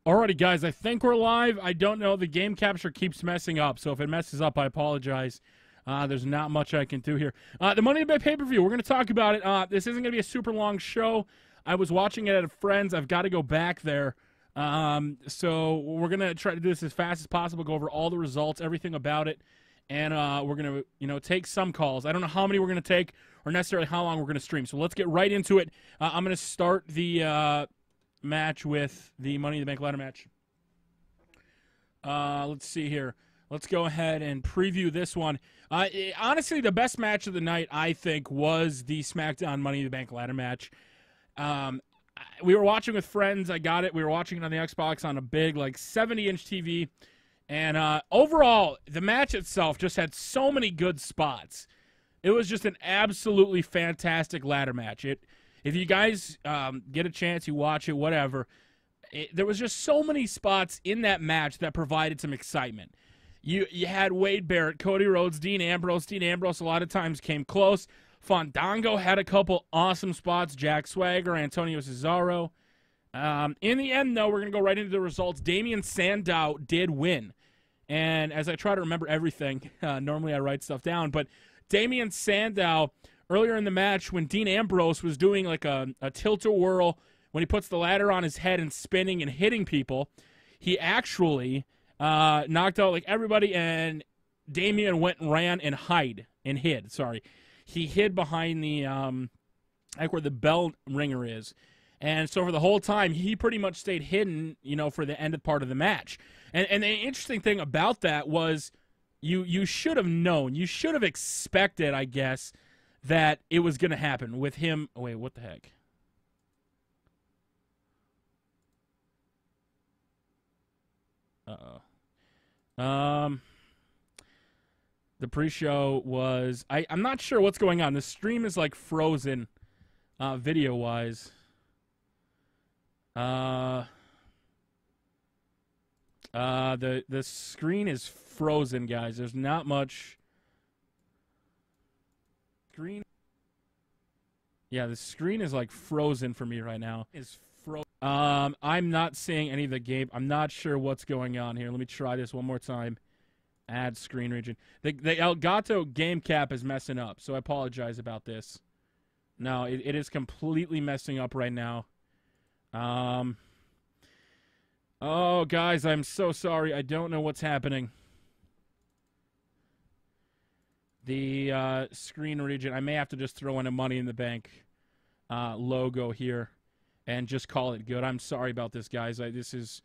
Alrighty, guys, I think we're live. I don't know. The game capture keeps messing up, so if it messes up, I apologize. There's not much I can do here. The Money in the Bank pay-per-view, we're going to talk about it. This isn't going to be a super long show. I was watching it at a friend's. I've got to go back there. So we're going to try to do this as fast as possible, go over all the results, everything about it, and we're going to, take some calls. I don't know how many we're going to take or necessarily how long we're going to stream, so let's get right into it. I'm going to start the match with the Money in the Bank ladder match. Let's see here. Let's go ahead and preview this one. Honestly, the best match of the night, I think, was the SmackDown Money in the Bank ladder match. We were watching with friends. I got it. We were watching it on the Xbox on a big, 70-inch TV. And overall, the match itself just had so many good spots. It was just an absolutely fantastic ladder match. If you guys get a chance, you watch it, whatever. There was just so many spots in that match that provided some excitement. You had Wade Barrett, Cody Rhodes, Dean Ambrose. Dean Ambrose a lot of times came close. Fandango had a couple awesome spots. Jack Swagger, Antonio Cesaro. In the end, though, we're going to go right into the results. Damien Sandow did win. And as I try to remember everything, normally I write stuff down, but Damien Sandow, earlier in the match, when Dean Ambrose was doing a tilt-a-whirl, when he puts the ladder on his head and spinning and hitting people, he actually knocked out everybody, and Damien went and ran and hid. He hid behind the where the bell ringer is. And so for the whole time, he pretty much stayed hidden, for the end part of the match. And the interesting thing about that was you should have known, you should have expected, I guess, that it was going to happen with him. Oh, wait, what the heck? The pre-show was... I'm not sure what's going on. The stream is, frozen video-wise. The screen is frozen, guys. There's not much... Screen. Yeah, the screen is frozen for me right now. I'm not seeing any of the game. I'm not sure what's going on here. Let me try this one more time. Add screen region. The Elgato game cap is messing up, so I apologize about this. No, it is completely messing up right now. Oh, guys, I'm so sorry. I don't know what's happening. The screen region, I may have to just throw in a Money in the Bank logo here and just call it good. I'm sorry about this, guys. This is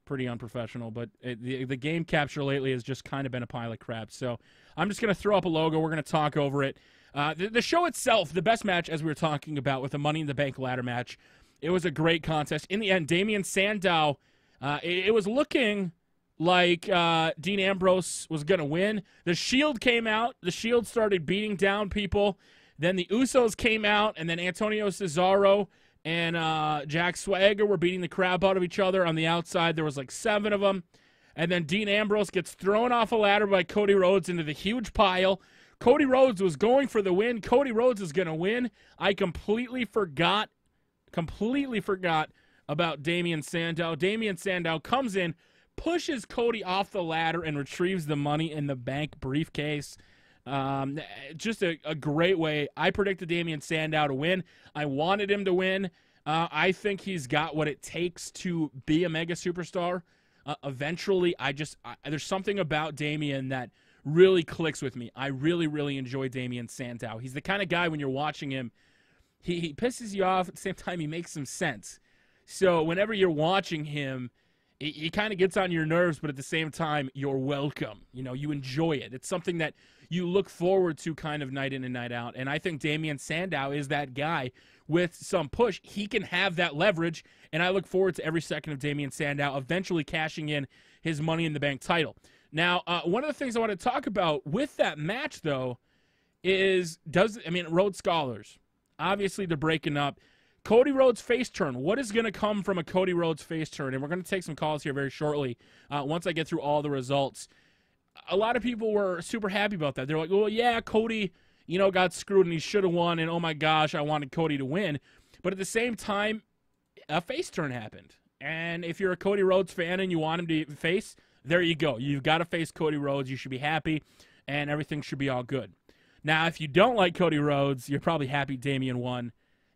pretty unprofessional, but the game capture lately has just kind of been a pile of crap. So I'm just going to throw up a logo. We're going to talk over it. The show itself, the best match, as we were talking about with the Money in the Bank ladder match, it was a great contest. In the end, Damien Sandow, it was looking like Dean Ambrose was going to win. The Shield came out. The Shield started beating down people. Then the Usos came out, and then Antonio Cesaro and Jack Swagger were beating the crap out of each other. On the outside, there was 7 of them. And then Dean Ambrose gets thrown off a ladder by Cody Rhodes into the huge pile. Cody Rhodes was going for the win. Cody Rhodes is going to win. I completely forgot about Damien Sandow. Damien Sandow comes in, pushes Cody off the ladder, and retrieves the Money in the Bank briefcase. Just a great way. I predicted Damien Sandow to win. I wanted him to win. I think he's got what it takes to be a mega superstar. Eventually, there's something about Damien that really clicks with me. I really, really enjoy Damien Sandow. He's the kind of guy when you're watching him, he pisses you off. At the same time, he makes some sense. So whenever you're watching him, he kind of gets on your nerves, but at the same time, you're welcome. You enjoy it. It's something that you look forward to kind of night in and night out. And I think Damien Sandow is that guy with some push. He can have that leverage, and I look forward to every second of Damien Sandow eventually cashing in his Money in the Bank title. Now, one of the things I want to talk about with that match, though, is Rhodes Scholars. Obviously, they're breaking up. Cody Rhodes face turn. What is going to come from a Cody Rhodes face turn? And we're going to take some calls here very shortly once I get through all the results. A lot of people were super happy about that. They're like, well, yeah, Cody, got screwed and he should have won. And, oh, my gosh, I wanted Cody to win. But at the same time, a face turn happened. And if you're a Cody Rhodes fan and you want him to face, there you go. You've got to face Cody Rhodes. You should be happy, and everything should be all good. Now, if you don't like Cody Rhodes, you're probably happy Damian won,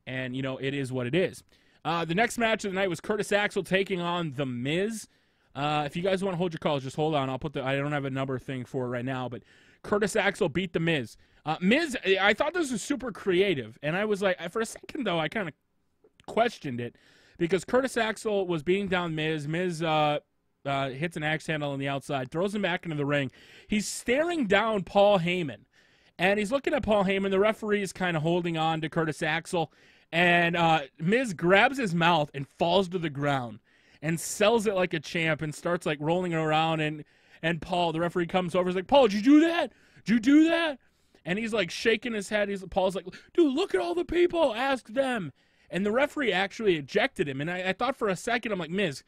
and, it is what it is. The next match of the night was Curtis Axel taking on The Miz. If you guys want to hold your calls, just hold on. I don't have a number thing for it right now, but Curtis Axel beat The Miz. Miz, I thought this was super creative, and I was like, for a second, though, I kind of questioned it, because Curtis Axel was beating down Miz. Miz hits an axe handle on the outside, throws him back into the ring. He's staring down Paul Heyman, and he's looking at Paul Heyman. The referee is kind of holding on to Curtis Axel, and Miz grabs his mouth and falls to the ground and sells it like a champ and starts like rolling around, and Paul, the referee, comes over. He's like, Paul, did you do that? Did you do that? And he's like shaking his head. Paul's like, dude, look at all the people. Ask them. And the referee actually ejected him. And I thought for a second, I'm like, Miz,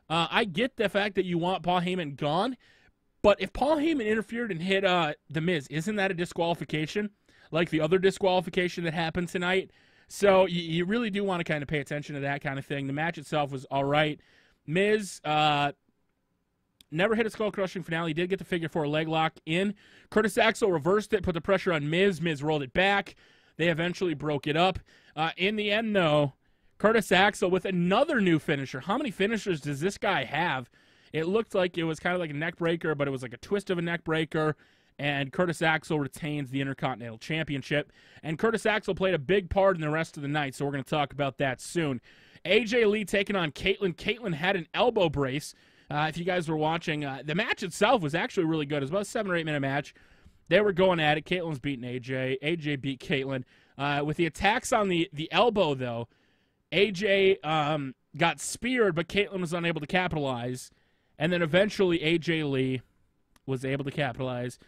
I get the fact that you want Paul Heyman gone, but if Paul Heyman interfered and hit The Miz, isn't that a disqualification? Like the other disqualification that happened tonight? So you really do want to kind of pay attention to that kind of thing. The match itself was all right. Miz never hit a skull-crushing finale. He did get the figure 4 leg lock in. Curtis Axel reversed it, put the pressure on Miz. Miz rolled it back. They eventually broke it up. In the end, though, Curtis Axel with another new finisher. How many finishers does this guy have? It looked like it was kind of like a neck breaker, but it was like a twist of a neck breaker. And Curtis Axel retains the Intercontinental Championship. And Curtis Axel played a big part in the rest of the night, so we're going to talk about that soon. AJ Lee taking on Kaitlyn. Kaitlyn had an elbow brace. If you guys were watching, the match itself was actually really good. It was about a 7 or 8 minute match. They were going at it. Kaitlyn's beating AJ. AJ beat Kaitlyn. With the attacks on the elbow, though, AJ got speared, but Kaitlyn was unable to capitalize. And then eventually AJ Lee was able to capitalize.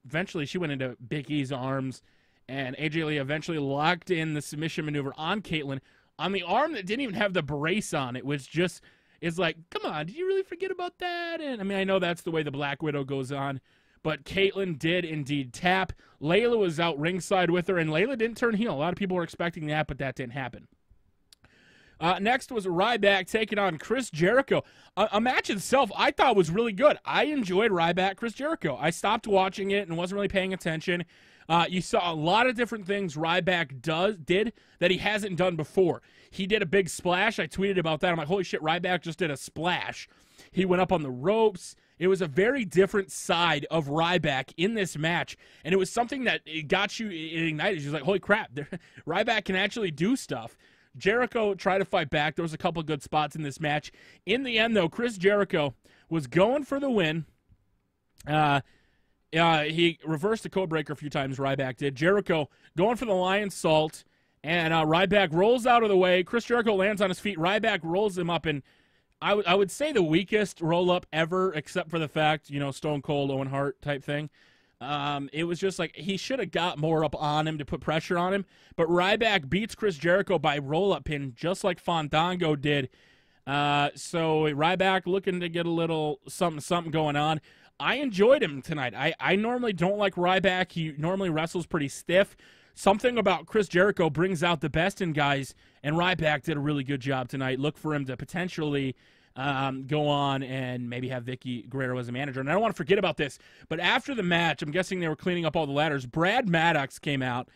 Eventually she went into Big E's arms, and AJ Lee eventually locked in the submission maneuver on Kaitlyn on the arm that didn't even have the brace on it, which just is like, come on, did you really forget about that? And I mean, I know that's the way the Black Widow goes on, but Kaitlyn did indeed tap. Layla was out ringside with her, and Layla didn't turn heel. A lot of people were expecting that, but that didn't happen. Next was Ryback taking on Chris Jericho. A match itself I thought was really good. I enjoyed Ryback, Chris Jericho. I stopped watching it and wasn't really paying attention. You saw a lot of different things Ryback did that he hasn't done before. He did a big splash. I tweeted about that. I'm like, holy shit, Ryback just did a splash. He went up on the ropes. It was a very different side of Ryback in this match, and it was something that it got you ignited. He was like, holy crap, Ryback can actually do stuff. Jericho tried to fight back. There was a couple of good spots in this match. In the end, though, Chris Jericho was going for the win. He reversed the code breaker a few times, Ryback did. Jericho going for the lion salt, and Ryback rolls out of the way. Chris Jericho lands on his feet. Ryback rolls him up, and I would say the weakest roll-up ever, except for the fact, Stone Cold, Owen Hart type thing. It was just like he should have got more up on him to put pressure on him. But Ryback beats Chris Jericho by roll-up pin, just like Fandango did. So Ryback looking to get a little something going on. I enjoyed him tonight. I normally don't like Ryback. He normally wrestles pretty stiff. Something about Chris Jericho brings out the best in guys, and Ryback did a really good job tonight. Look for him to potentially go on and maybe have Vicky Guerrero as a manager. And I don't want to forget about this, but after the match, I'm guessing they were cleaning up all the ladders, Brad Maddox came out,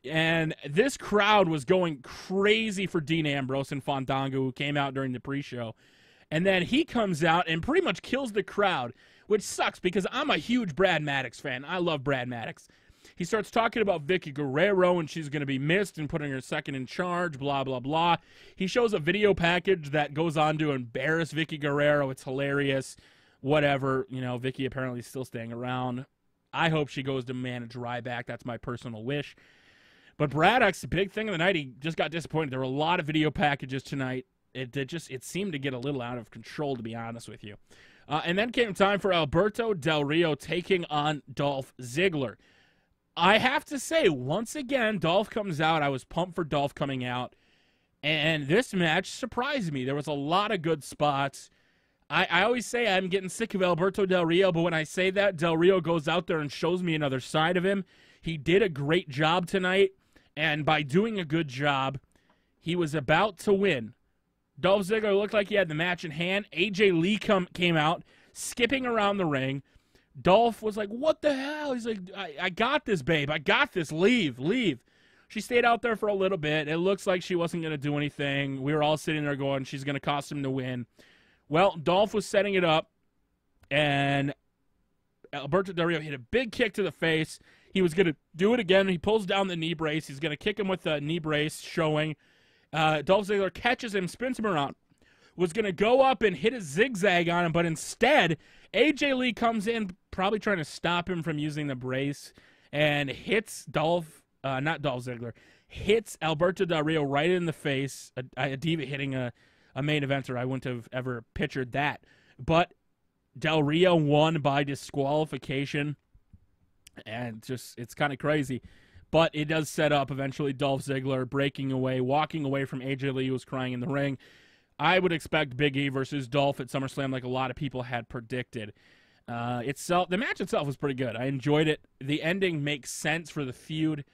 and this crowd was going crazy for Dean Ambrose and Fandango, who came out during the pre-show. And then he comes out and pretty much kills the crowd, which sucks because I'm a huge Brad Maddox fan. I love Brad Maddox. He starts talking about Vicky Guerrero and she's going to be missed and putting her second in charge, blah, blah, blah. He shows a video package that goes on to embarrass Vicky Guerrero. It's hilarious. Whatever. Vicky apparently is still staying around. I hope she goes to manage Ryback. That's my personal wish. But Braddock's the big thing of the night. He just got disappointed. There were a lot of video packages tonight. It seemed to get a little out of control, to be honest with you. And then came time for Alberto Del Rio taking on Dolph Ziggler. I have to say, once again, Dolph comes out. I was pumped for Dolph coming out. And this match surprised me. There was a lot of good spots. I always say I'm getting sick of Alberto Del Rio, but when I say that, Del Rio goes out there and shows me another side of him. He did a great job tonight, and by doing a good job, he was about to win. Dolph Ziggler looked like he had the match in hand. AJ Lee came out, skipping around the ring. Dolph was like, what the hell? He's like, I got this, babe. I got this. Leave. She stayed out there for a little bit. It looks like she wasn't going to do anything. We were all sitting there going, she's going to cost him the win. Well, Dolph was setting it up, and Alberto Del Rio hit a big kick to the face. He was going to do it again. He pulls down the knee brace. He's going to kick him with the knee brace showing. Dolph Ziggler catches him, spins him around. Was going to go up and hit a zigzag on him, but instead, AJ Lee comes in, probably trying to stop him from using the brace, and hits not Dolph Ziggler, hits Alberto Del Rio right in the face. A diva hitting a main eventer. I wouldn't have ever pictured that. But Del Rio won by disqualification, and it's kind of crazy. But it does set up eventually Dolph Ziggler breaking away, walking away from AJ Lee, who was crying in the ring. I would expect Big E versus Dolph at SummerSlam like a lot of people had predicted. The match itself was pretty good. I enjoyed it. The ending makes sense for the feud,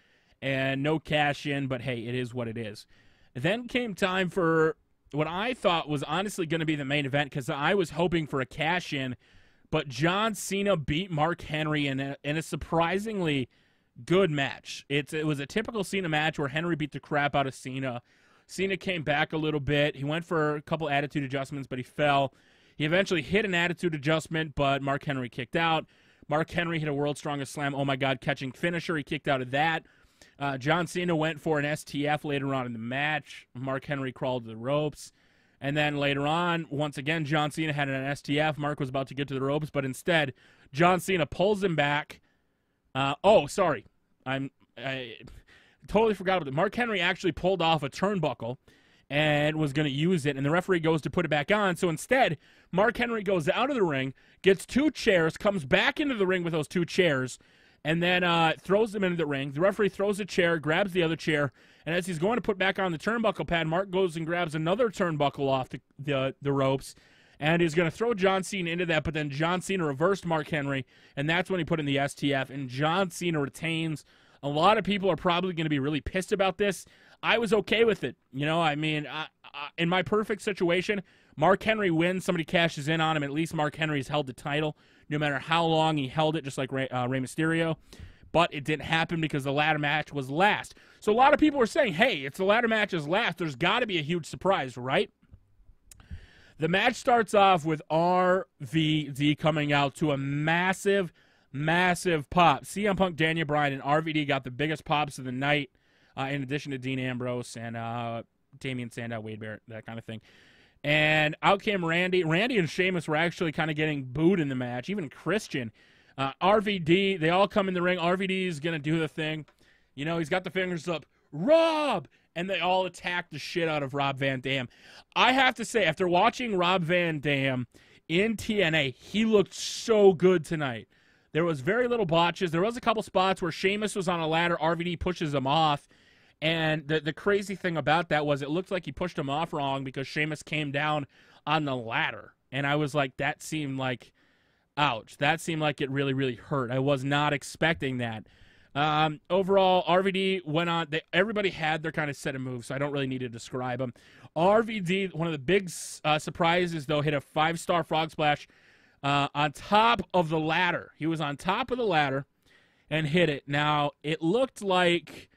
and no cash in, but hey, it is what it is. Then came time for what I thought was honestly going to be the main event, because I was hoping for a cash in, but John Cena beat Mark Henry in a surprisingly good match. It was a typical Cena match where Henry beat the crap out of Cena. Cena came back a little bit. He went for a couple attitude adjustments, but he fell. He eventually hit an attitude adjustment, but Mark Henry kicked out. Mark Henry hit a World's Strongest Slam, oh my God, catching finisher. He kicked out of that. John Cena went for an STF later on in the match. Mark Henry crawled to the ropes. And then later on, once again, John Cena had an STF. Mark was about to get to the ropes, but instead, John Cena pulls him back. Sorry. I totally forgot about it. Mark Henry actually pulled off a turnbuckle and was going to use it, and the referee goes to put it back on. So instead, Mark Henry goes out of the ring, gets 2 chairs, comes back into the ring with those 2 chairs, and then throws them into the ring. The referee throws a chair, grabs the other chair, and as he's going to put back on the turnbuckle pad, Mark goes and grabs another turnbuckle off the ropes, and he's going to throw John Cena into that, but then John Cena reversed Mark Henry, and that's when he put in the STF, and John Cena retains. A lot of people are probably going to be really pissed about this. I was okay with it. In my perfect situation, Mark Henry wins, somebody cashes in on him, at least Mark Henry's held the title, no matter how long he held it, just like Rey Mysterio. But it didn't happen because the ladder match was last. So a lot of people are saying, hey, it's the ladder match is last. There's got to be a huge surprise, right? The match starts off with RVD coming out to a massive pop. CM Punk, Daniel Bryan, and RVD got the biggest pops of the night, in addition to Dean Ambrose and Damian Sandow, Wade Barrett, that kind of thing. And out came Randy. Randy and Sheamus were actually kind of getting booed in the match, even Christian. RVD, they all come in the ring. RVD is going to do the thing. He's got the fingers up. Rob! And they all attack the shit out of Rob Van Dam. I have to say, after watching Rob Van Dam in TNA, he looked so good tonight. There was very little botches. There was a couple spots where Sheamus was on a ladder. RVD pushes him off. And the crazy thing about that was it looked like he pushed him off wrong because Sheamus came down on the ladder. And I was like, that seemed like, ouch. That seemed like it really, really hurt. I was not expecting that. Overall, RVD went on. Everybody had their kind of set of moves, so I don't really need to describe them. RVD, one of the big surprises, though, hit a 5-star frog splash on top of the ladder. He was on top of the ladder and hit it. Now, it looked like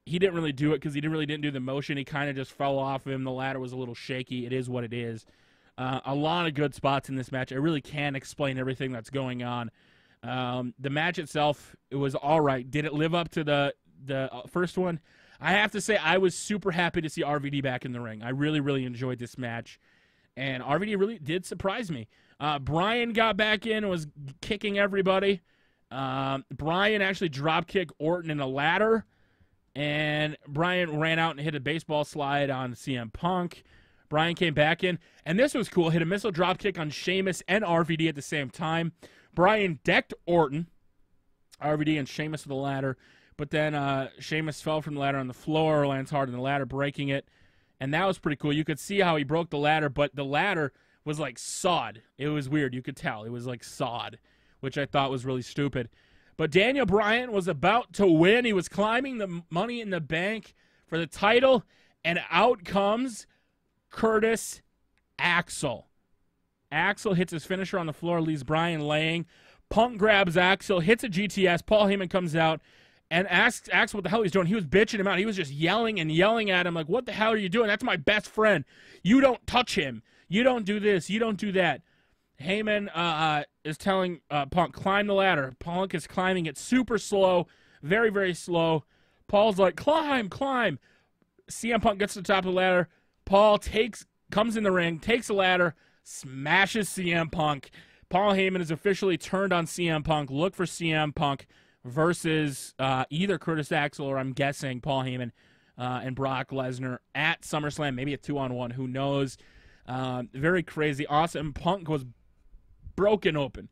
he didn't really do it because he didn't do the motion. He kind of just fell off of him. The ladder was a little shaky. It is what it is. A lot of good spots in this match. I really can't explain everything that's going on. The match itself, it was all right. Did it live up to the first one? I have to say I was super happy to see RVD back in the ring. I really, really enjoyed this match. And RVD really did surprise me. Bryan got back in and was kicking everybody. Bryan actually drop-kicked Orton in a ladder. And Bryan ran out and hit a baseball slide on CM Punk. Bryan came back in. And this was cool. Hit a missile dropkick on Sheamus and RVD at the same time. Bryan decked Orton, RVD, and Sheamus to the ladder. But then Sheamus fell from the ladder on the floor, lands hard on the ladder, breaking it. And that was pretty cool. You could see how he broke the ladder, but the ladder was like sawed. It was weird. You could tell. It was like sawed, which I thought was really stupid. But Daniel Bryan was about to win. He was climbing the Money in the Bank for the title, and out comes Curtis Axel. Axel hits his finisher on the floor, leaves Bryan laying. Punk grabs Axel, hits a GTS. Paul Heyman comes out and asks Axel what the hell he's doing. He was bitching him out. He was just yelling and yelling at him like, what the hell are you doing? That's my best friend. You don't touch him. You don't do this. You don't do that. Heyman is telling Punk, climb the ladder. Punk is climbing it super slow, very, very slow. Paul's like, climb, climb. CM Punk gets to the top of the ladder. Paul comes in the ring, takes the ladder, smashes CM Punk. Paul Heyman is officially turned on CM Punk. Look for CM Punk versus either Curtis Axel or I'm guessing Paul Heyman and Brock Lesnar at SummerSlam, maybe a 2-on-1. Who knows? Very crazy, awesome. Punk was broken open.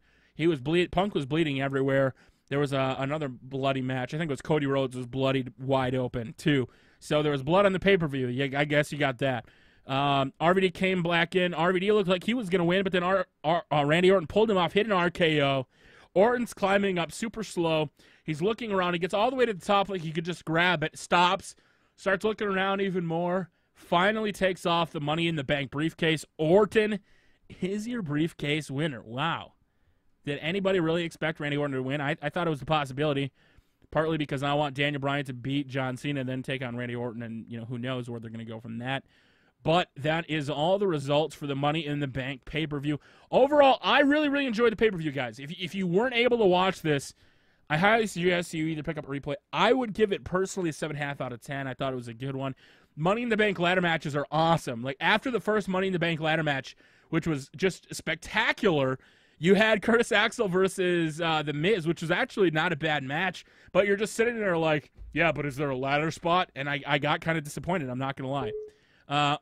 Punk was bleeding everywhere. There was another bloody match. I think it was Cody Rhodes was bloodied wide open too. So there was blood on the pay-per-view. I guess you got that. RVD came back in. RVD looked like he was going to win, but then Randy Orton pulled him off, hit an RKO. Orton's climbing up super slow. He's looking around. He gets all the way to the top like he could just grab it. Stops. Starts looking around even more. Finally takes off the Money in the Bank briefcase. Orton is your briefcase winner. Wow. Did anybody really expect Randy Orton to win? I thought it was a possibility, partly because I want Daniel Bryan to beat John Cena and then take on Randy Orton, and who knows where they're going to go from that. But that is all the results for the Money in the Bank pay-per-view. Overall, I really, really enjoyed the pay-per-view, guys. If you weren't able to watch this, I highly suggest you either pick up a replay. I would give it personally a 7.5 out of 10. I thought it was a good one. Money in the Bank ladder matches are awesome. Like, after the first Money in the Bank ladder match, which was just spectacular, you had Curtis Axel versus The Miz, which was actually not a bad match. But you're just sitting there like, yeah, but is there a ladder spot? And I got kind of disappointed, I'm not going to lie.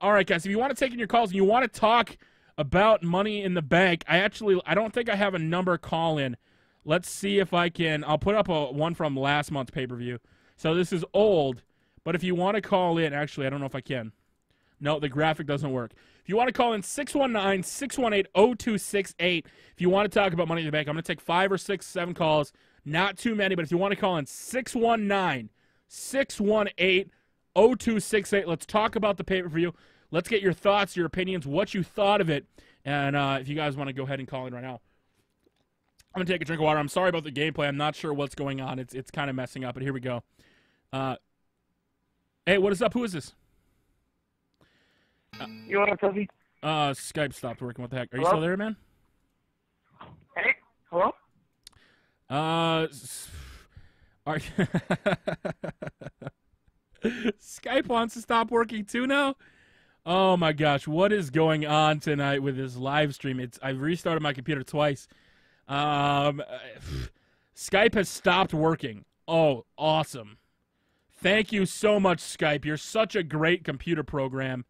All right, guys, if you want to take in your calls and you want to talk about Money in the Bank, I don't think I have a number call in. Let's see if I can. I'll put up one from last month's pay-per-view. So this is old, but if you want to call in, actually, I don't know if I can. No, the graphic doesn't work. If you want to call in 619-618-0268, if you want to talk about Money in the Bank, I'm going to take 5 or 6, 7 calls. Not too many, but if you want to call in 619-618-0268, let's talk about the pay-per-view. Let's get your thoughts, your opinions, what you thought of it. And if you guys want to go ahead and call in right now. I'm going to take a drink of water. I'm sorry about the gameplay. I'm not sure what's going on. It's kind of messing up, but here we go. Hey, what is up? Who is this? You want to Tubby? Skype stopped working. What the heck? Are you Hello? still there, man? Hey, hello? Skype wants to stop working too now? Oh my gosh, what is going on tonight with this live stream? I've restarted my computer twice. Skype has stopped working. Oh, awesome. Thank you so much, Skype. You're such a great computer program.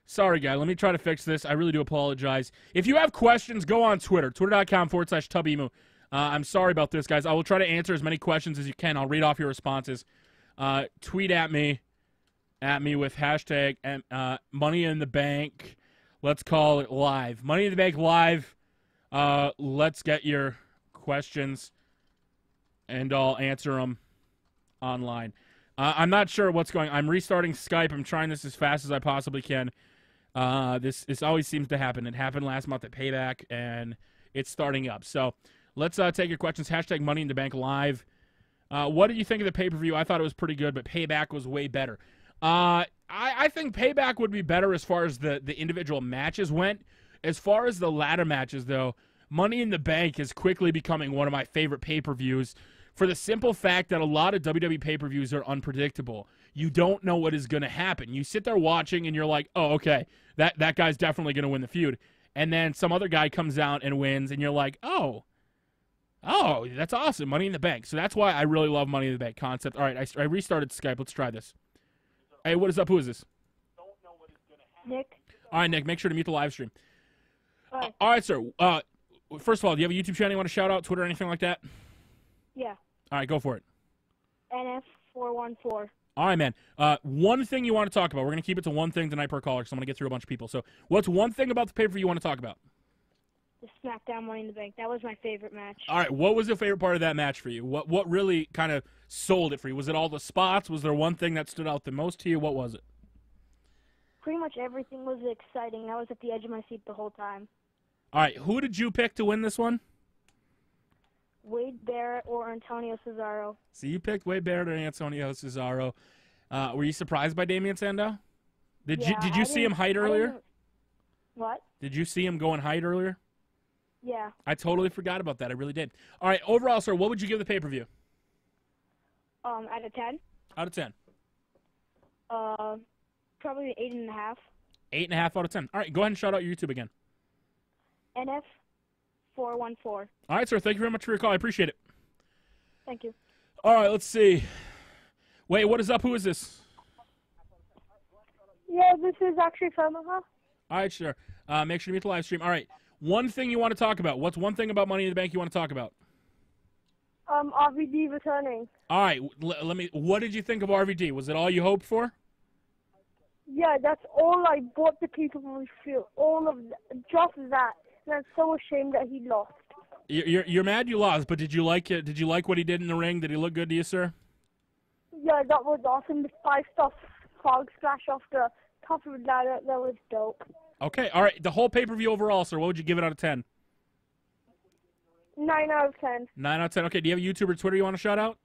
Sorry, guy. Let me try to fix this. I really do apologize. If you have questions, go on Twitter. Twitter.com/Tubbymoo. I'm sorry about this, guys. I will try to answer as many questions as you can. I'll read off your responses. Tweet at me with hashtag Money in the Bank. Let's call it live. Money in the Bank live. Let's get your questions, and I'll answer them online. I'm not sure what's going on. I'm restarting Skype. I'm trying this as fast as I possibly can. This always seems to happen. It happened last month at Payback, and it's starting up. So let's take your questions. Hashtag Money in the Bank live. What did you think of the pay-per-view? I thought it was pretty good, but Payback was way better. I think Payback would be better as far as the individual matches went. As far as the ladder matches, though, Money in the Bank is quickly becoming one of my favorite pay-per-views for the simple fact that a lot of WWE pay-per-views are unpredictable. You don't know what is going to happen. You sit there watching, and you're like, oh, okay, that guy's definitely going to win the feud. And then some other guy comes out and wins, and you're like, oh, that's awesome, Money in the Bank. So that's why I really love Money in the Bank concept. All right, I restarted Skype. Let's try this. Hey, what is up? Who is this? Nick. All right, Nick, make sure to mute the live stream. Hi. All right, sir. First of all, do you have a YouTube channel you want to shout out, Twitter, anything like that? Yeah. All right, go for it. NF414. All right, man. One thing you want to talk about. We're going to keep it to one thing tonight per caller, because I'm going to get through a bunch of people. So what's one thing about the pay-per-view you want to talk about? The SmackDown Money in the Bank. That was my favorite match. All right, what was the favorite part of that match for you? What really kind of sold it for you? Was it all the spots? Was there one thing that stood out the most to you? What was it? Pretty much everything was exciting. I was at the edge of my seat the whole time. All right, who did you pick to win this one? Wade Barrett or Antonio Cesaro. So you picked Wade Barrett or Antonio Cesaro. Were you surprised by Damien Sandow? Did you see him height earlier? What? Did you see him going height earlier? Yeah. I totally forgot about that. I really did. All right, overall, sir, what would you give the pay-per-view? Out of 10? Out of 10. Probably 8.5. 8.5 out of 10. All right, go ahead and shout out your YouTube again. NF414. All right, sir, thank you very much for your call. I appreciate it. Thank you. All right, let's see. Wait, what is up? Who is this? Yeah, this is actually from All right, sure. Make sure to mute the live stream. All right, one thing you want to talk about. What's one thing about Money in the Bank you want to talk about? RVD returning. All right, let me. What did you think of RVD? Was it all you hoped for? Yeah, that's all I bought the people to feel. All of just that. And I'm so ashamed that he lost. You're mad you lost, but did you like it? Did you like what he did in the ring? Did he look good to you, sir? Yeah, that was awesome. The 5-star frog splash off the top of the ladder, that was dope. Okay, all right. The whole pay-per-view overall, sir, what would you give it out of 10? 9 out of 10. 9 out of 10. Okay, do you have a YouTube or Twitter you want to shout out?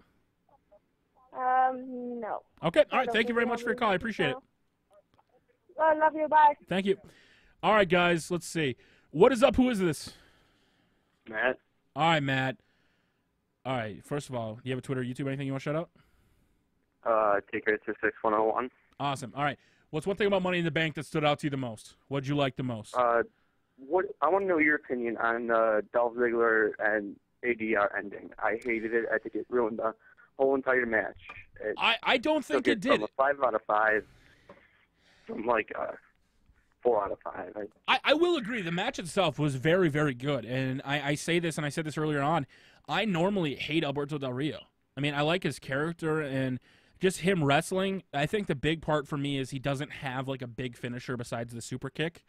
No. Okay, all right. Thank you very much for your call. I appreciate it. I love you. Bye. Thank you. All right, guys, let's see. What is up? Who is this? Matt. All right, Matt. All right, first of all, do you have a Twitter or YouTube, anything you want to shout out? Take it to 6101. Awesome. All right. What's one thing about Money in the Bank that stood out to you the most? What did you like the most? What I want to know your opinion on Dolph Ziggler and ADR ending. I hated it. I think it ruined the whole entire match. I don't think it did. From a 5 out of 5, from like 4 out of 5. I will agree. The match itself was very, very good. And I say this, and I said this earlier on, I normally hate Alberto Del Rio. I mean, I like his character and just him wrestling. I think the big part for me is he doesn't have like a big finisher besides the super kick.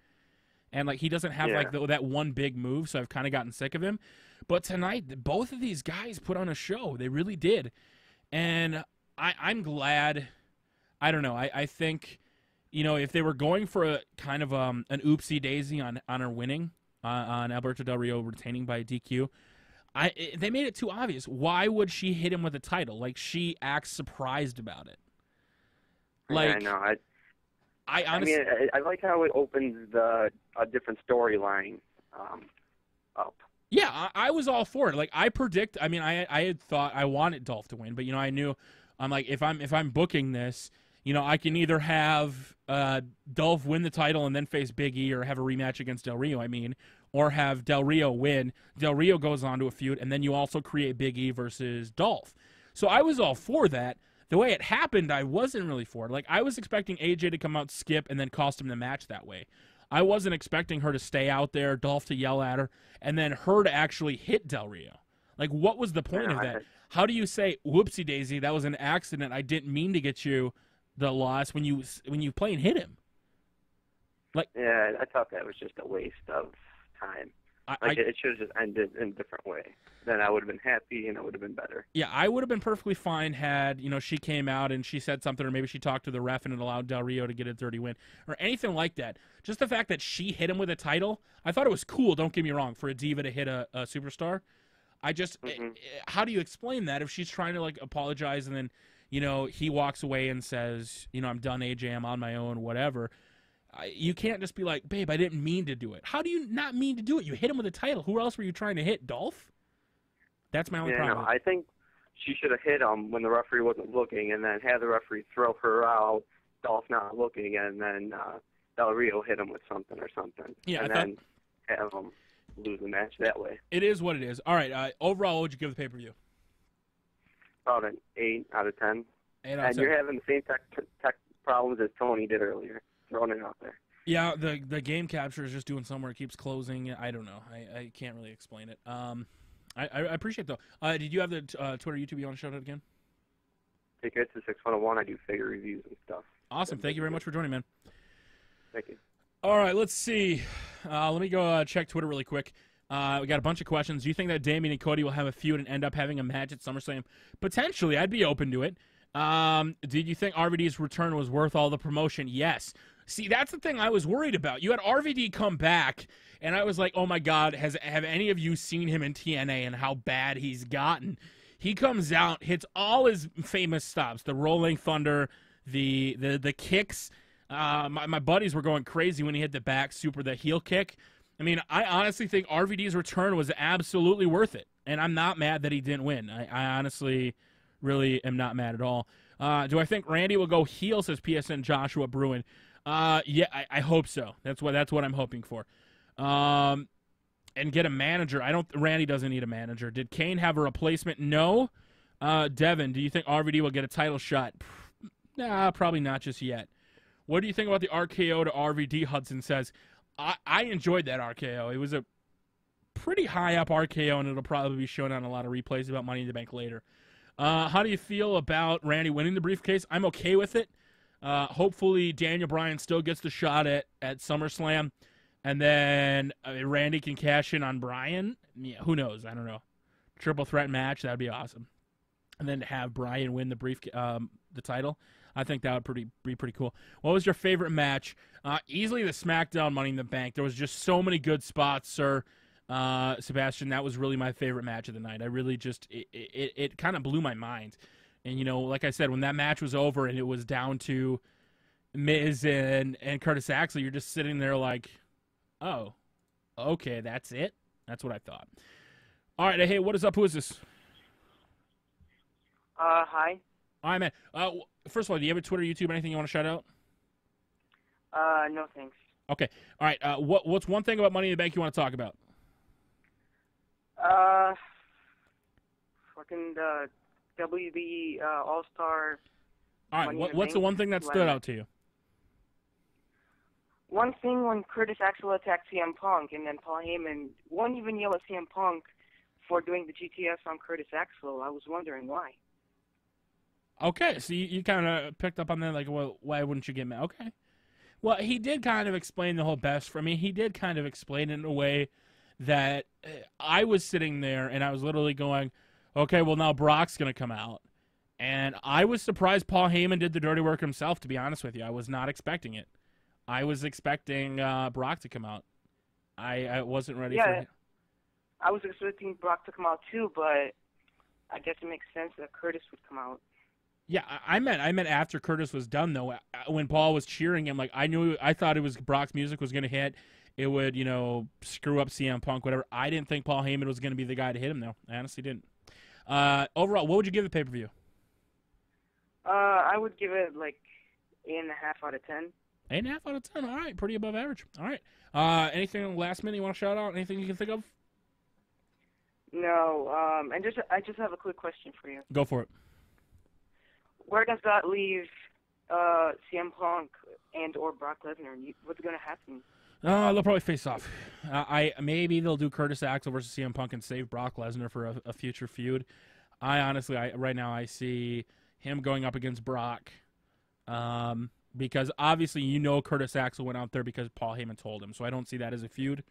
And like he doesn't have like that one big move, so I've kind of gotten sick of him. But tonight, both of these guys put on a show. They really did. And I'm glad. I don't know. I think, you know, if they were going for a kind of an oopsie daisy on her winning, on Alberto Del Rio retaining by DQ, they made it too obvious. Why would she hit him with a title? Like, she acts surprised about it. Like, yeah, I know. I honestly, I like how it opens a different storyline up. Yeah, I was all for it. Like, I had thought I wanted Dolph to win, but you know, I knew I'm like, if I'm booking this, you know, I can either have Dolph win the title and then face Big E, or have a rematch against Del Rio. Or have Del Rio win. Del Rio goes on to a feud, and then you also create Big E versus Dolph. So I was all for that. The way it happened, I wasn't really for it. Like, I was expecting AJ to come out, skip, and then cost him the match that way. I wasn't expecting her to stay out there, Dolph to yell at her, and then her to actually hit Del Rio. Like, what was the point of that? How do you say, whoopsie daisy, that was an accident, I didn't mean to get you the loss when you play and hit him? Like, yeah, I thought that was just a waste of time. It should have just ended in a different way. Then I would have been happy, and it would have been better. Yeah, I would have been perfectly fine had, you know, she came out and she said something, or maybe she talked to the ref and it allowed Del Rio to get a dirty win, or anything like that. Just the fact that she hit him with a title, I thought it was cool, don't get me wrong, for a diva to hit a superstar. I just, how do you explain that if she's trying to, like, apologize and then, you know, he walks away and says, you know, I'm done, AJ, I'm on my own, whatever. You can't just be like, babe, I didn't mean to do it. How do you not mean to do it? You hit him with a title. Who else were you trying to hit? Dolph? That's my only problem. No, I think she should have hit him when the referee wasn't looking, and then have the referee throw her out, Dolph not looking, and then Del Rio hit him with something or something. Yeah, and then have him lose the match that way. It is what it is. All right, overall, what would you give the pay-per-view? About an 8 out of 10. 8 out of 10. And you're having the same tech problems as Tony did earlier. Throwing it out there. Yeah, the game capture is just doing somewhere. It keeps closing. I don't know. I can't really explain it. I appreciate it, though. Did you have the Twitter, YouTube you want to shout out again? Take it to 6101. I do figure reviews and stuff. Awesome. Thank you very much for joining, man. Thank you. All right, let's see. Let me go check Twitter really quick. We got a bunch of questions. Do you think that Damian and Cody will have a feud and end up having a match at SummerSlam? Potentially. I'd be open to it. Did you think RVD's return was worth all the promotion? Yes. See, that's the thing I was worried about. You had RVD come back, and I was like, oh, my God, have any of you seen him in TNA and how bad he's gotten? He comes out, hits all his famous stops, the Rolling Thunder, the kicks. My buddies were going crazy when he hit the back super, the heel kick. I mean, I honestly think RVD's return was absolutely worth it, and I'm not mad that he didn't win. I honestly really am not mad at all. Do I think Randy will go heel, says PSN Joshua Bruin? Yeah, I hope so. That's what I'm hoping for. And get a manager. Randy doesn't need a manager. Did Kane have a replacement? No. Devin, do you think RVD will get a title shot? Nah, probably not just yet. What do you think about the RKO to RVD? Hudson says. I enjoyed that RKO. It was a pretty high up RKO, and it'll probably be shown on a lot of replays about Money in the Bank later. How do you feel about Randy winning the briefcase? I'm okay with it. Hopefully Daniel Bryan still gets the shot at SummerSlam, and then Randy can cash in on Bryan. Yeah, who knows? I don't know. Triple threat match, that'd be awesome. And then to have Bryan win the title, I think that would be pretty cool. What was your favorite match? Easily the SmackDown Money in the Bank. There was just so many good spots, sir. Sebastian, that was really my favorite match of the night. I really just it kind of blew my mind. And, you know, like I said, when that match was over and it was down to Miz and Curtis Axel, you're just sitting there like, oh, okay, that's it? That's what I thought. All right, hey, what is up? Who is this? Hi. Hi, man. First of all, do you have a Twitter, YouTube, anything you want to shout out? No thanks. Okay. All right. What's one thing about Money in the Bank you want to talk about? Fucking the WWE All-Star. All right. What's the one thing that stood out to you? One thing when Curtis Axel attacked CM Punk, and then Paul Heyman won't even yell at CM Punk for doing the GTS on Curtis Axel. I was wondering why. Okay, so you kind of picked up on that, like, well, why wouldn't you get mad? Okay. Well, he did kind of explain the whole best for me. He did kind of explain it in a way that I was sitting there and I was literally going, okay, well, now Brock's going to come out. And I was surprised Paul Heyman did the dirty work himself, to be honest with you. I was not expecting it. I was expecting Brock to come out. I wasn't ready for it. I was expecting Brock to come out too, but I guess it makes sense that Curtis would come out. Yeah, I meant after Curtis was done, though. When Paul was cheering him, like, I thought it was Brock's music was going to hit. It would, you know, screw up CM Punk, whatever. I didn't think Paul Heyman was going to be the guy to hit him, though. I honestly didn't. Overall, what would you give the pay-per-view? I would give it, like, 8.5 out of 10. 8.5 out of 10. All right, pretty above average. All right. Anything last minute you want to shout out? Anything you can think of? No. And I just have a quick question for you. Go for it. Where does that leave CM Punk and or Brock Lesnar? What's going to happen? They'll probably face off. Maybe they'll do Curtis Axel versus CM Punk and save Brock Lesnar for a future feud. Right now I see him going up against Brock, because obviously Curtis Axel went out there because Paul Heyman told him. So I don't see that as a feud,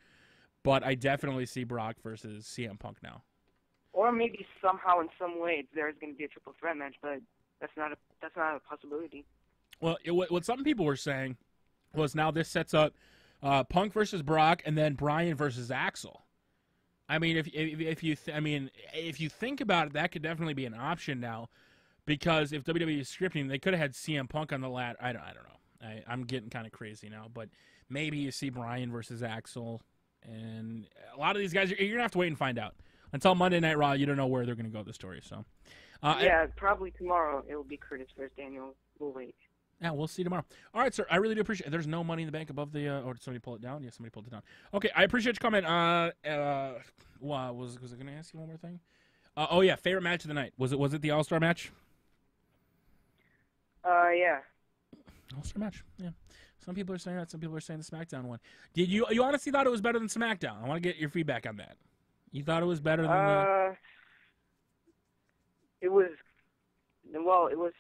but I definitely see Brock versus CM Punk now. Or maybe somehow in some way there's going to be a triple threat match, but that's not a possibility. Well, what some people were saying was now this sets up Punk versus Brock and then Bryan versus Axel. I mean, if you think about it, that could definitely be an option now, because if WWE is scripting, they could have had CM Punk on the ladder. I don't know. I'm getting kind of crazy now, but maybe you see Bryan versus Axel, and a lot of these guys you're gonna have to wait and find out. Until Monday Night Raw, you don't know where they're gonna go with the story. So. Probably tomorrow it will be Curtis versus Daniel. We'll wait. Yeah, we'll see tomorrow. All right, sir. I really do appreciate it. There's no Money in the Bank above the. Or did somebody pull it down? Yeah, somebody pulled it down. Okay, I appreciate your comment. Was I going to ask you one more thing? Oh yeah, favorite match of the night. Was it the All-Star match? Yeah. All-Star match. Yeah. Some people are saying that. Some people are saying the SmackDown one. Did you honestly thought it was better than SmackDown? I want to get your feedback on that. You thought it was better than It was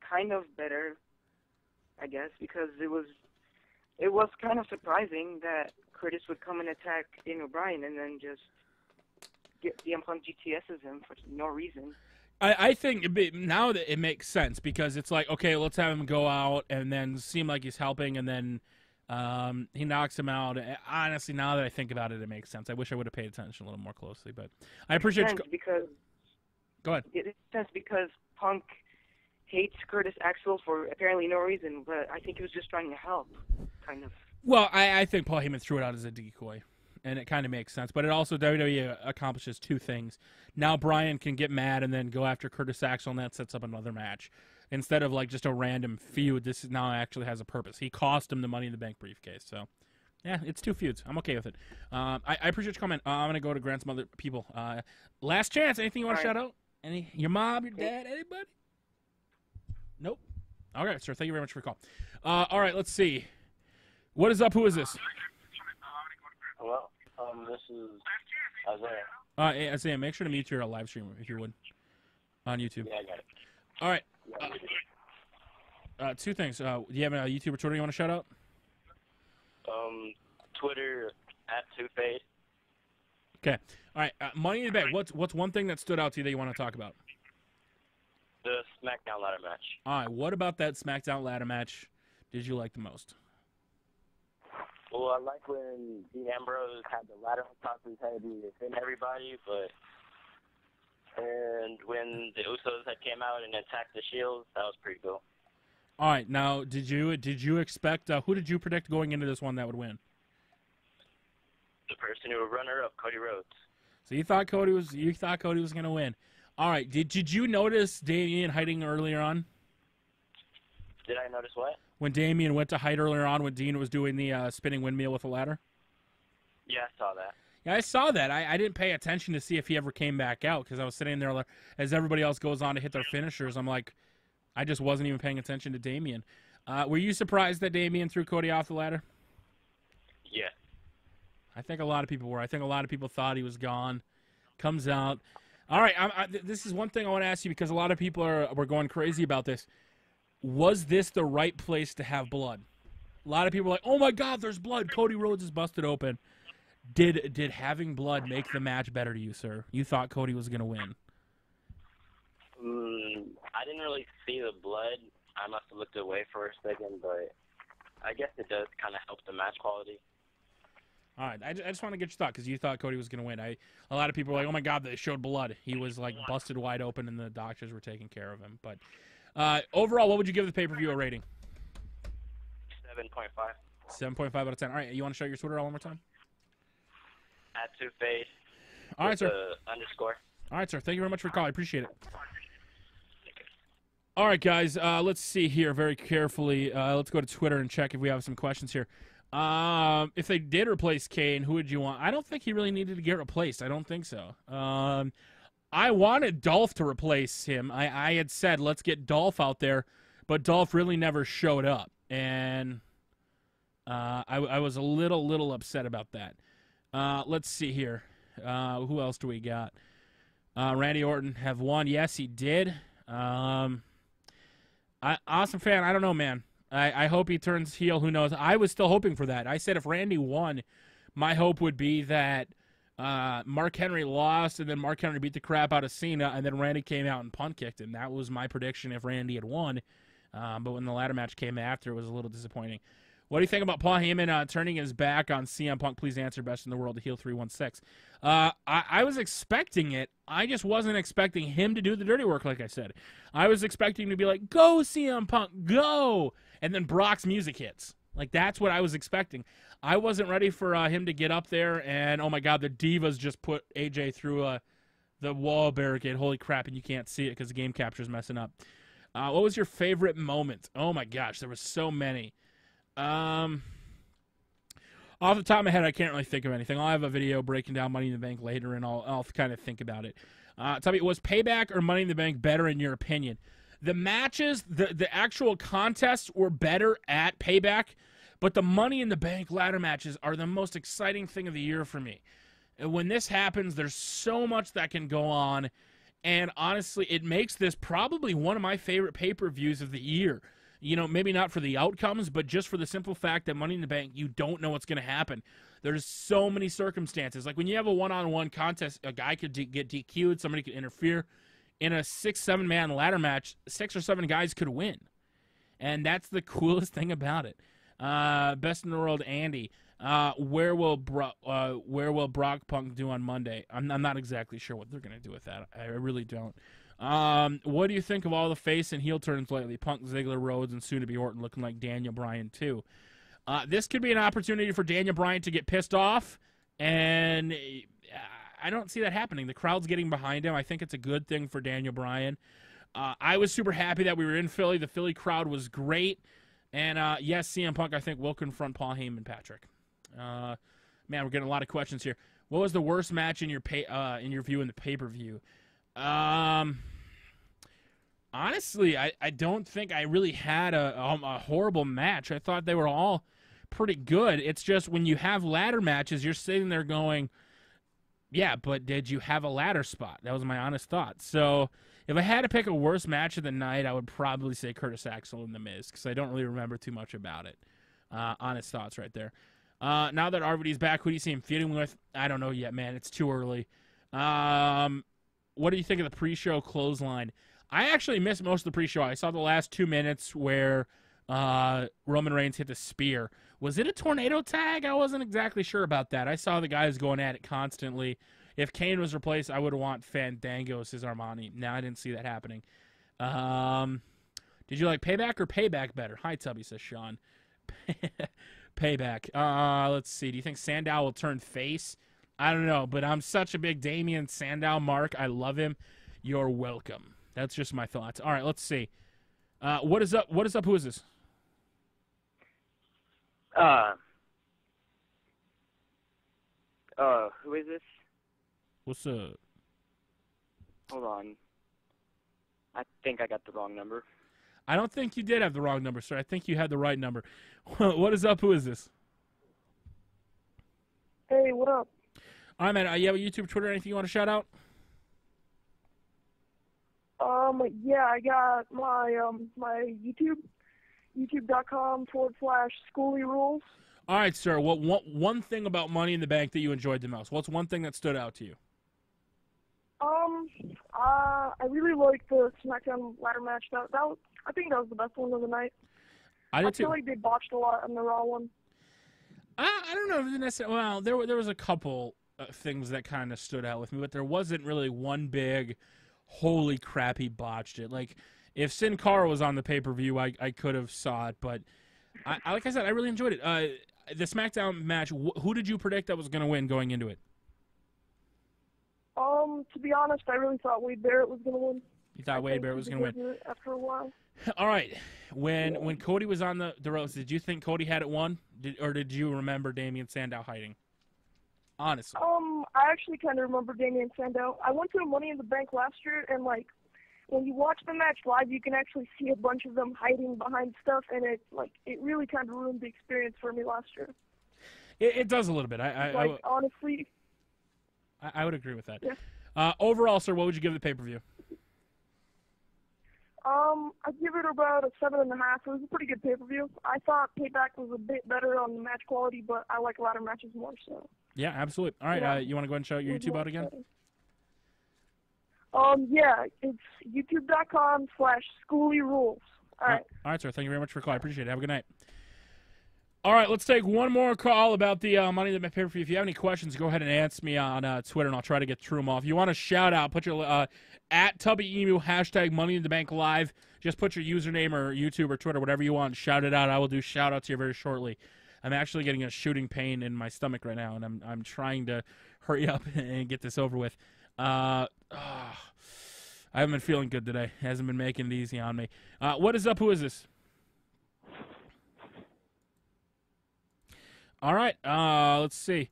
kind of better, I guess, because it was kind of surprising that Curtis would come and attack Daniel Bryan and then just get CM Punk GTS's him for no reason. I think now that it makes sense because it's like, okay, let's have him go out and then seem like he's helping, and then he knocks him out. Honestly, now that I think about it, it makes sense. I wish I would have paid attention a little more closely, but I appreciate you. Because Go ahead. it makes sense because Punk hates Curtis Axel for apparently no reason, but I think he was just trying to help, kind of. Well, I think Paul Heyman threw it out as a decoy, and it kind of makes sense. But it also, WWE accomplishes two things. Now Bryan can get mad and then go after Curtis Axel, and that sets up another match. Instead of like just a random feud, this now actually has a purpose. He cost him the Money in the Bank briefcase. So, yeah, it's two feuds. I'm okay with it. I appreciate your comment. I'm going to go to grant some other people. Last chance. Anything you want to shout out? Your mom, your dad, anybody? Nope. All right, sir. Thank you very much for your call. All right, let's see. What is up? Who is this? Hello. This is Isaiah. Isaiah, make sure to mute your live stream if you would on YouTube. Yeah, I got it. All right. Two things. Do you have a YouTube or Twitter you want to shout out? Twitter @2Fade. Okay. All right. Money in the Bank. What's one thing that stood out to you that you want to talk about? The SmackDown ladder match. All right. What about that SmackDown ladder match did you like the most? Well, I like when Dean Ambrose had the ladder on top of his head and he pinned everybody, and when the Usos had came out and attacked the Shields, that was pretty cool. All right. Now, did you expect who did you predict going into this one that would win? The person who would runner up, Cody Rhodes. So you thought Cody was going to win. All right. Did you notice Damian hiding earlier on? Did I notice what? When Damian went to hide earlier on when Dean was doing the spinning windmill with a ladder? Yeah, I saw that. Yeah, I saw that. I didn't pay attention to see if he ever came back out because I was sitting there as everybody else goes on to hit their finishers. I'm like, I just wasn't even paying attention to Damian. Were you surprised that Damian threw Cody off the ladder? Yeah. I think a lot of people were. I think a lot of people thought he was gone. Comes out. All right, this is one thing I want to ask you because a lot of people were going crazy about this. Was this the right place to have blood? A lot of people were like, oh, my God, there's blood. Cody Rhodes is busted open. Did having blood make the match better to you, sir? You thought Cody was going to win. I didn't really see the blood. I must have looked away for a second, but I guess it does kind of help the match quality. All right, I just want to get your thought because you thought Cody was going to win. A lot of people were like, oh, my God, they showed blood. He was, like, busted wide open, and the doctors were taking care of him. But overall, what would you give the pay-per-view a rating? 7.5. 7.5 out of 10. All right, you want to show your Twitter one more time? @2Fade. All right, sir. Underscore. All right, sir. Thank you very much for the call. I appreciate it. All right, guys. Let's see here very carefully. Let's go to Twitter and check if we have some questions here. If they did replace Kane, who would you want? I don't think he really needed to get replaced. I don't think so. I wanted Dolph to replace him. I had said, let's get Dolph out there, but Dolph really never showed up. And I was a little upset about that. Let's see here. Who else do we got? Randy Orton have won. Yes, he did. Awesome fan. I don't know, man. I hope he turns heel. Who knows? I was still hoping for that. I said if Randy won, my hope would be that Mark Henry lost, and then Mark Henry beat the crap out of Cena, and then Randy came out and punt kicked him. That was my prediction if Randy had won. But when the ladder match came after, it was a little disappointing. What do you think about Paul Heyman turning his back on CM Punk? Please answer. Best in the world to Heel 316. I was expecting it. I just wasn't expecting him to do the dirty work, like I said. I was expecting to be like, go CM Punk, go! And then Brock's music hits. Like, that's what I was expecting. I wasn't ready for him to get up there, and, oh, my God, the Divas just put AJ through the wall barricade. Holy crap, and you can't see it because the game capture's messing up. What was your favorite moment? Oh, my gosh, there were so many. Off the top of my head, I can't really think of anything. I'll have a video breaking down Money in the Bank later, and I'll kind of think about it. Tell me, was Payback or Money in the Bank better in your opinion? The matches, the actual contests were better at Payback, but the Money in the Bank ladder matches are the most exciting thing of the year for me. And when this happens, there's so much that can go on, and honestly, it makes this probably one of my favorite pay-per-views of the year. You know, maybe not for the outcomes, but just for the simple fact that Money in the Bank, you don't know what's going to happen. There's so many circumstances. Like when you have a one-on-one contest, a guy could get DQ'd, somebody could interfere. in a 6-7 man ladder match, 6 or 7 guys could win. And that's the coolest thing about it. Best in the world, Andy. Where will Brock Punk do on Monday? I'm not exactly sure what they're going to do with that. I really don't. What do you think of all the face and heel turns lately? Punk, Ziggler, Rhodes, and soon-to-be Orton looking like Daniel Bryan, too. This could be an opportunity for Daniel Bryan to get pissed off, and I don't see that happening. The crowd's getting behind him. I think it's a good thing for Daniel Bryan. I was super happy that we were in Philly. The Philly crowd was great. And, yes, CM Punk, I think, will confront Paul Heyman, Patrick. Man, we're getting a lot of questions here. What was the worst match in your view in the pay-per-view? Honestly, I don't think I really had a horrible match. I thought they were all pretty good. It's just when you have ladder matches, you're sitting there going, yeah, but did you have a ladder spot? That was my honest thought. So if I had to pick a worst match of the night, I would probably say Curtis Axel and The Miz, because I don't really remember too much about it. Honest thoughts right there. Now that RVD's back, who do you see him feuding with? I don't know yet, man. It's too early. What do you think of the pre-show clothesline? I actually missed most of the pre-show. I saw the last 2 minutes where Roman Reigns hit the spear. Was it a tornado tag? I wasn't exactly sure about that. I saw the guys going at it constantly. If Kane was replaced, I would want Fandango as Armani. No, I didn't see that happening. Did you like Payback or Payback better? Hi, Tubby, says Sean. Payback. Let's see. Do you think Sandow will turn face? I don't know, but I'm such a big Damien Sandow mark. I love him. You're welcome. That's just my thoughts. All right, let's see. What is up? What is up? Who is this? Who is this? What's up? Hold on. I think I got the wrong number. I don't think you did have the wrong number, sir. I think you had the right number. What is up? Who is this? Hey, what up? All right, man. You have a YouTube, Twitter, anything you want to shout out? Yeah, I got my my YouTube, youtube.com/Schooly Rules. All right, sir. What one thing about Money in the Bank that you enjoyed the most? What's one thing that stood out to you? I really liked the SmackDown ladder match. I think that was the best one of the night. I did feel too. like they botched a lot in the Raw one. I don't know if necessarily. Well, there was a couple things that kind of stood out with me, but there wasn't really one big, holy crap, he botched it. Like if Sin Cara was on the pay-per-view, I could have saw it, but like I said, I really enjoyed it. The SmackDown match. Who did you predict that was going to win going into it? To be honest, I really thought Wade Barrett was going to win. You thought Wade Barrett was going to win after a while. All right. When Cody was on the ropes, did you think Cody had it won, or did you remember Damien Sandow hiding? Honestly. I actually kind of remember Damien Sandow. I went to a Money in the Bank last year, and like when you watch the match live, you can actually see a bunch of them hiding behind stuff, and it really kind of ruined the experience for me last year. It does a little bit. Honestly. I would agree with that. Yeah. Overall, sir, what would you give the pay-per-view? I'd give it about a 7.5. It was a pretty good pay-per-view. I thought Payback was a bit better on the match quality, but I like ladder matches more, so. Yeah, absolutely. All right, Yeah. You want to go ahead and shout your YouTube out again? Yeah, it's youtube.com/Schooly Rules. All right. All right, sir. Thank you very much for the call. I appreciate it. Have a good night. All right, let's take one more call about the Money in the Bank pay-per-view. If you have any questions, go ahead and ask me on Twitter, and I'll try to get through them all. If you want to shout out, put your at TubbyEmu, hashtag Money in the Bank Live. Just put your username or YouTube or Twitter, whatever you want, shout it out. I will do shout-outs here very shortly. I'm actually getting a shooting pain in my stomach right now, and I'm trying to hurry up and get this over with. I haven't been feeling good today. It hasn't been making it easy on me. What is up? Who is this? All right, let's see.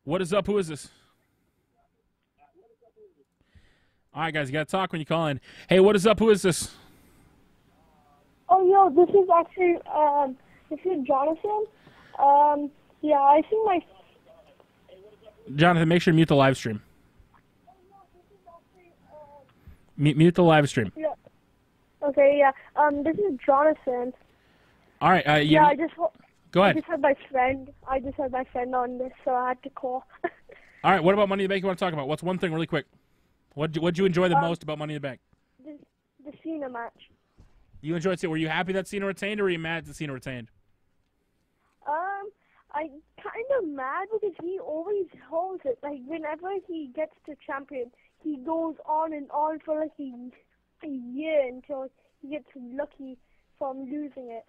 What is up? Who is this? All right, guys, you got to talk when you call in. Hey, what is up? Who is this? Oh, yo, this is actually, this is Jonathan. Yeah, I think my... Jonathan, make sure to mute the live stream. Mute the live stream. Yeah. Okay, yeah. This is Jonathan. All right. Go ahead. I just had my friend on this, so I had to call. All right. What about Money in the Bank you want to talk about? What's one thing really quick? What'd you enjoy the most about Money in the Bank? the Cena match. You enjoyed it. Were you happy that Cena retained, or were you mad that Cena retained? I'm kind of mad because he always holds it. Like, whenever he gets to champion, he goes on and on for like a year until he gets lucky from losing it.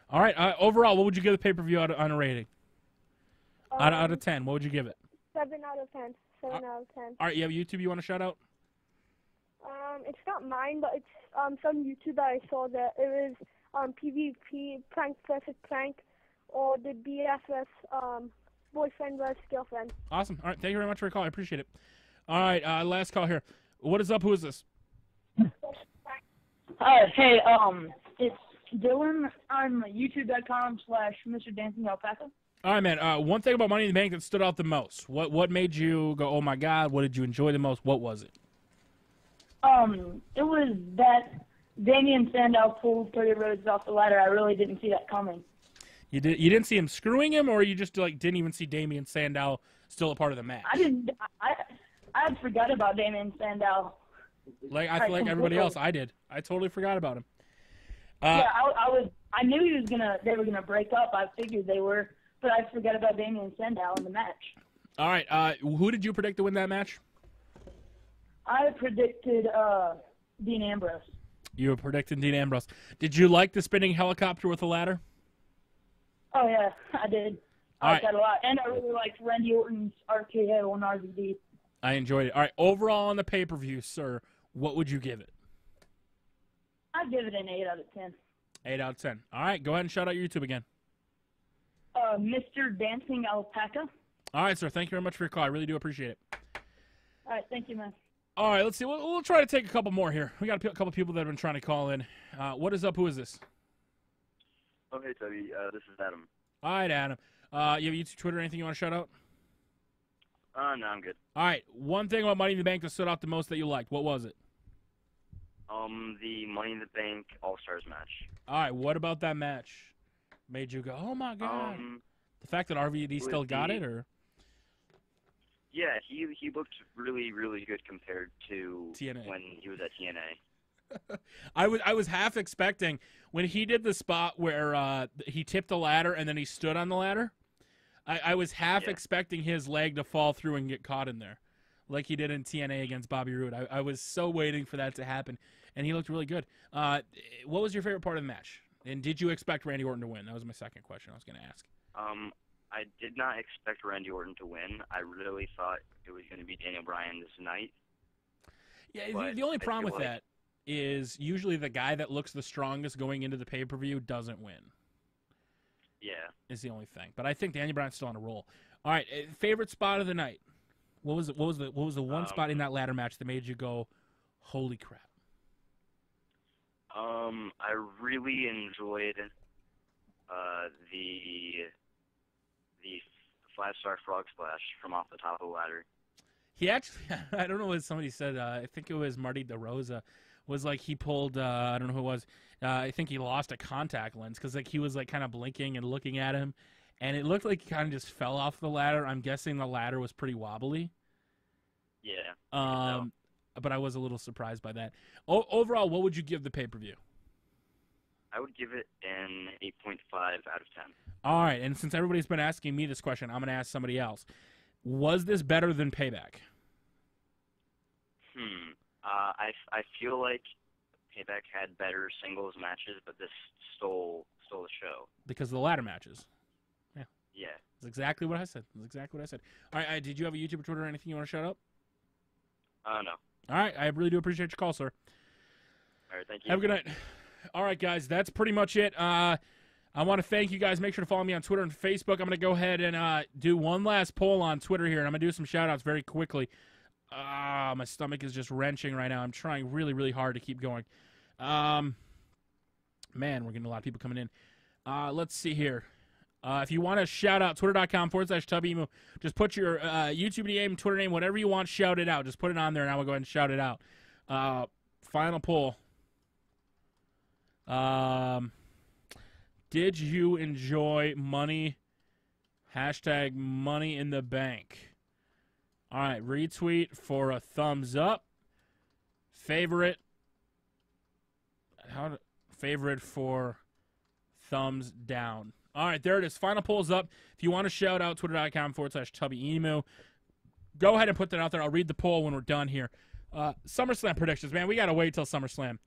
All right. Overall, what would you give the pay-per-view on a rating? Out of 10, what would you give it? 7 out of 10. 7 out of 10. All right. You have YouTube you want to shout out? It's not mine, but it's some YouTuber I saw that it was PvP, prank versus prank, or the BFS, boyfriend versus girlfriend. Awesome. All right. Thank you very much for your call. I appreciate it. All right. Last call here. What is up? Who is this? Hi. Hey. It's Dylan. I'm YouTube.com/Mr. Dancing Alpaca. All right, man. One thing about Money in the Bank that stood out the most. What made you go, oh my God? What did you enjoy the most? What was it? It was that Damian Sandow pulled Cody Rhodes off the ladder. I really didn't see that coming. You didn't see him screwing him, or you just didn't even see Damian Sandow still a part of the match? I had forgot about Damian Sandow. I feel like everybody else. I did. I totally forgot about him. I knew they were gonna break up. I figured they were, but I forgot about Damian Sandow in the match. All right. Who did you predict to win that match? I predicted Dean Ambrose. You were predicting Dean Ambrose. Did you like the spinning helicopter with the ladder? Oh yeah, I did. I liked right. that a lot, and I really liked Randy Orton's RKO on RVD. I enjoyed it. All right. Overall on the pay-per-view, sir, what would you give it? I'd give it an 8 out of 10. 8 out of 10. All right. Go ahead and shout out YouTube again. Mr. Dancing Alpaca. All right, sir. Thank you very much for your call. I really do appreciate it. All right. Thank you, man. All right, let's see. We'll try to take a couple more here. We got a couple people that have been trying to call in. What is up? Who is this? Oh, hey, Tubby. This is Adam. All right, Adam. You have YouTube, Twitter, anything you want to shout out? No, I'm good. All right. One thing about Money in the Bank that stood out the most that you liked. What was it? The Money in the Bank All-Stars match. All right. What about that match made you go, oh, my God? The fact that RVD still got it, or? Yeah, he looked really, really good compared to TNA. When he was at TNA. I was half expecting when he did the spot where he tipped the ladder and then he stood on the ladder. I was half expecting his leg to fall through and get caught in there, like he did in TNA against Bobby Roode. I was so waiting for that to happen, and he looked really good. What was your favorite part of the match? And did you expect Randy Orton to win? That was my second question I was going to ask. I did not expect Randy Orton to win. I really thought it was going to be Daniel Bryan this night. Yeah, the only problem with that is usually the guy that looks the strongest going into the pay-per-view doesn't win. Yeah. Is the only thing. But I think Daniel Bryan's still on a roll. All right, favorite spot of the night. What was the one spot in that ladder match that made you go, holy crap? I really enjoyed the 5-star frog splash from off the top of the ladder. He actually, I don't know what somebody said. I think it was Marty DeRosa. Was like he pulled. I don't know who it was. I think he lost a contact lens because he was kind of blinking and looking at him, and it looked like he kind of just fell off the ladder. I'm guessing the ladder was pretty wobbly. Yeah. But I was a little surprised by that. Overall, what would you give the pay-per-view? I would give it an 8.5 out of 10. All right, and since everybody's been asking me this question, I'm going to ask somebody else. Was this better than Payback? I feel like Payback had better singles matches, but this stole the show. Because of the ladder matches. Yeah. Yeah. That's exactly what I said. All right, did you have a YouTube or Twitter or anything you want to shout out? No. All right, I really do appreciate your call, sir. All right, thank you. Have a good night. All right, guys, that's pretty much it. I want to thank you guys. Make sure to follow me on Twitter and Facebook. I'm going to go ahead and do one last poll on Twitter here, and I'm going to do some shout-outs very quickly. My stomach is just wrenching right now. I'm trying really, really hard to keep going. Man, we're getting a lot of people coming in. Let's see here. If you want to shout out, twitter.com/Tubby, just put your YouTube name, Twitter name, whatever you want, shout it out. Just put it on there, and I will go ahead and shout it out. Final poll. Did you enjoy Money? #Money in the Bank. All right, retweet for a thumbs up. Favorite favorite for thumbs down. All right, there it is. Final poll's up. If you want to shout out, twitter.com/TubbyEmu. Go ahead and put that out there. I'll read the poll when we're done here. SummerSlam predictions, man. We got to wait till SummerSlam.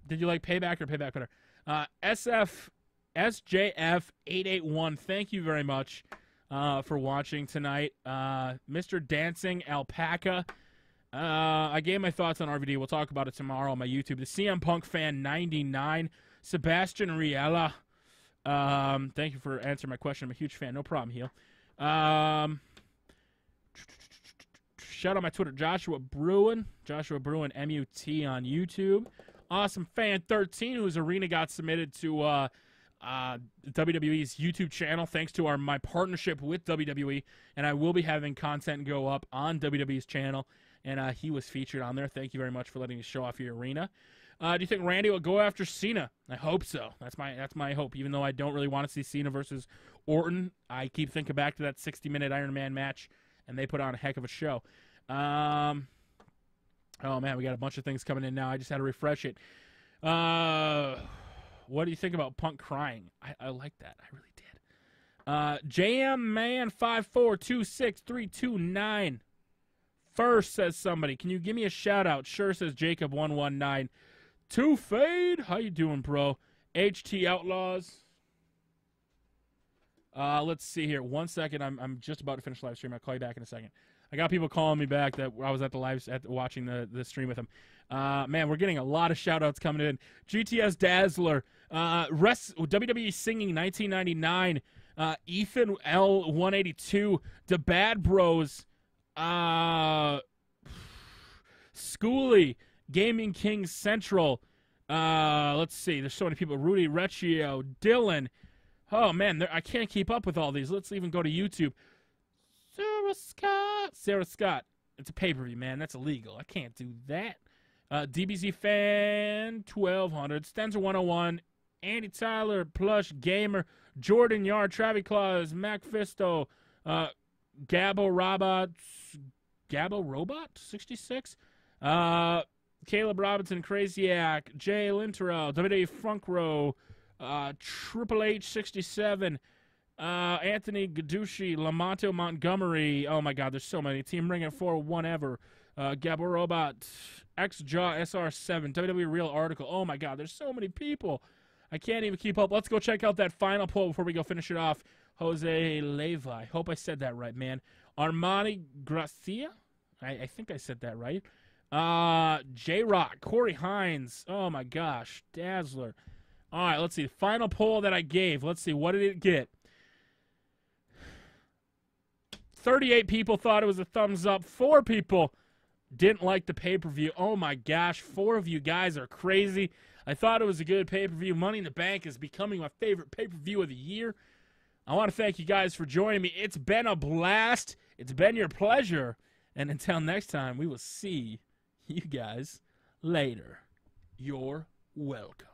Did you like Payback or Payback better? SJF881, thank you very much for watching tonight. Mr. Dancing Alpaca, I gave my thoughts on RVD. We'll talk about it tomorrow on my YouTube. The CM Punk fan 99, Sebastian Riella. Thank you for answering my question. I'm a huge fan. No problem, heel. Shout out my Twitter, Joshua Bruin MUT on YouTube. Awesome Fan 13, whose arena got submitted to WWE's YouTube channel thanks to my partnership with WWE, and I will be having content go up on WWE's channel, and he was featured on there. Thank you very much for letting me show off your arena. Do you think Randy will go after Cena? I hope so. That's my hope. Even though I don't really want to see Cena versus Orton, I keep thinking back to that 60-minute Iron Man match, and they put on a heck of a show. Oh, man, we got a bunch of things coming in now. I just had to refresh it. What do you think about Punk crying? I like that. I really did. JMMan5426329. First, says somebody. Can you give me a shout-out? Sure, says Jacob119. Two Fade. How you doing, bro? HT Outlaws. Let's see here. 1 second. I'm just about to finish the live stream. I'll call you back in a second. I got people calling me back that I was at the watching the stream with them. Man, we're getting a lot of shout-outs coming in. GTS Dazzler. WWE Singing 1999. Ethan L182. The Bad Bros. Schooly. Gaming King Central. Let's see. There's so many people. Rudy Recchio. Dylan. Oh, man, I can't keep up with all these. Let's even go to YouTube. Sarah Scott. It's a pay-per-view, man. That's illegal. I can't do that. DBZ Fan 1200. Stenzer 101. Andy Tyler. Plush Gamer. Jordan Yard. Travis Claus. Mac Fisto. Gabo Robot 66. Caleb Robinson. Crazyak. Jay Linterell. WWE Funk Row. Triple H 67. Anthony Gadushi, Lamonto Montgomery. Oh my God, there's so many. Team Ring at 4-1 ever. Gabo Robot, X-Jaw SR7, WWE Real Article. Oh my God, there's so many people. I can't even keep up. Let's go check out that final poll before we go finish it off. Jose Levi. Hope I said that right, man. Armani Gracia. I think I said that right. J-Rock, Corey Hines. Oh my gosh, Dazzler. All right, let's see. Final poll that I gave. Let's see. What did it get? 38 people thought it was a thumbs up. 4 people didn't like the pay-per-view. Oh, my gosh. 4 of you guys are crazy. I thought it was a good pay-per-view. Money in the Bank is becoming my favorite pay-per-view of the year. I want to thank you guys for joining me. It's been a blast. It's been your pleasure. And until next time, we will see you guys later. You're welcome.